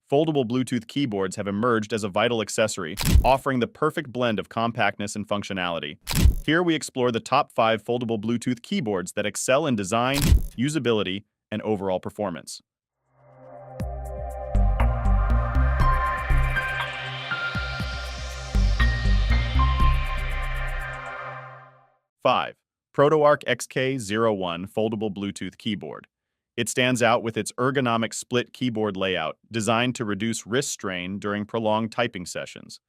Foldable Bluetooth keyboards have emerged as a vital accessory, offering the perfect blend of compactness and functionality. Here we explore the top 5 foldable Bluetooth keyboards that excel in design, usability, and overall performance. 5. ProtoArc XK01 Foldable Bluetooth Keyboard. It stands out with its ergonomic split keyboard layout, designed to reduce wrist strain during prolonged typing sessions.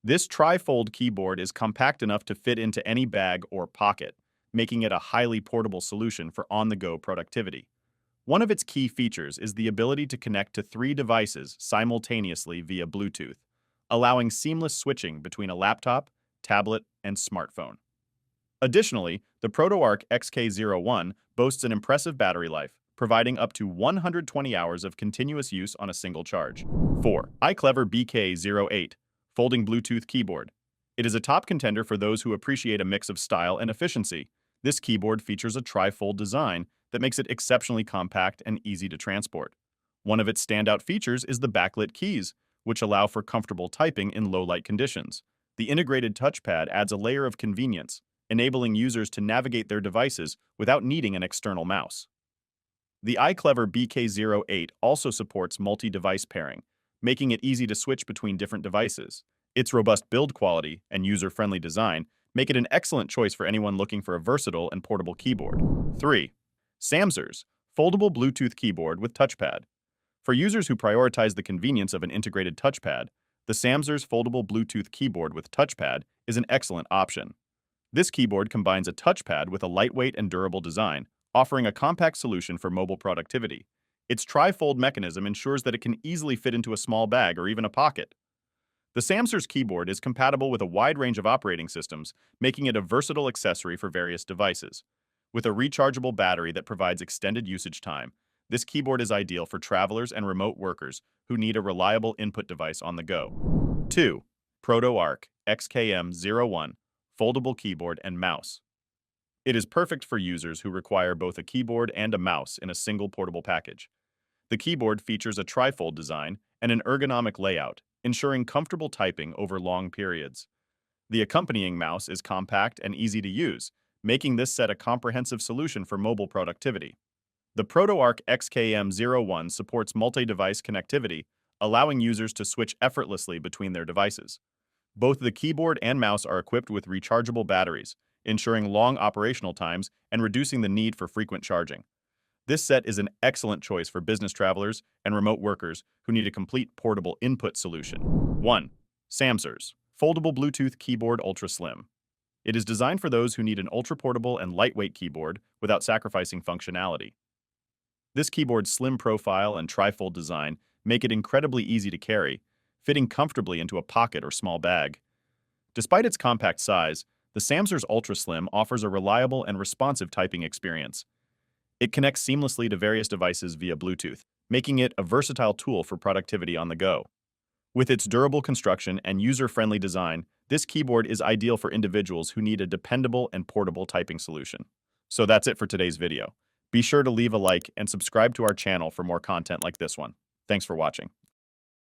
This tri-fold keyboard is compact enough to fit into any bag or pocket, making it a highly portable solution for on-the-go productivity. One of its key features is the ability to connect to 3 devices simultaneously via Bluetooth, allowing seamless switching between a laptop, tablet, and smartphone. Additionally, the ProtoArc XK01 boasts an impressive battery life, providing up to 120 hours of continuous use on a single charge. 4. iClever BK08 Folding Bluetooth Keyboard. It is a top contender for those who appreciate a mix of style and efficiency. This keyboard features a tri-fold design that makes it exceptionally compact and easy to transport. One of its standout features is the backlit keys, which allow for comfortable typing in low-light conditions. The integrated touchpad adds a layer of convenience, enabling users to navigate their devices without needing an external mouse. The iClever BK08 also supports multi-device pairing, making it easy to switch between different devices. Its robust build quality and user-friendly design make it an excellent choice for anyone looking for a versatile and portable keyboard. 3. Samsers Foldable Bluetooth Keyboard with Touchpad. For users who prioritize the convenience of an integrated touchpad, the Samsers Foldable Bluetooth Keyboard with Touchpad is an excellent option. This keyboard combines a touchpad with a lightweight and durable design, offering a compact solution for mobile productivity. Its tri-fold mechanism ensures that it can easily fit into a small bag or even a pocket. The Samsers keyboard is compatible with a wide range of operating systems, making it a versatile accessory for various devices. With a rechargeable battery that provides extended usage time, this keyboard is ideal for travelers and remote workers who need a reliable input device on the go. 2. ProtoArc XK01 Foldable Keyboard and Mouse. It is perfect for users who require both a keyboard and a mouse in a single portable package. The keyboard features a tri-fold design and an ergonomic layout, ensuring comfortable typing over long periods. The accompanying mouse is compact and easy to use, making this set a comprehensive solution for mobile productivity. The ProtoArc XK01 supports multi-device connectivity, allowing users to switch effortlessly between their devices. Both the keyboard and mouse are equipped with rechargeable batteries, ensuring long operational times and reducing the need for frequent charging. This set is an excellent choice for business travelers and remote workers who need a complete portable input solution. 1. Samsers Foldable Bluetooth Keyboard Ultra Slim. It is designed for those who need an ultra-portable and lightweight keyboard without sacrificing functionality. This keyboard's slim profile and tri-fold design make it incredibly easy to carry, fitting comfortably into a pocket or small bag. Despite its compact size, the Samsers Ultra Slim offers a reliable and responsive typing experience. It connects seamlessly to various devices via Bluetooth, making it a versatile tool for productivity on the go. With its durable construction and user-friendly design, this keyboard is ideal for individuals who need a dependable and portable typing solution. So that's it for today's video. Be sure to leave a like and subscribe to our channel for more content like this one. Thanks for watching.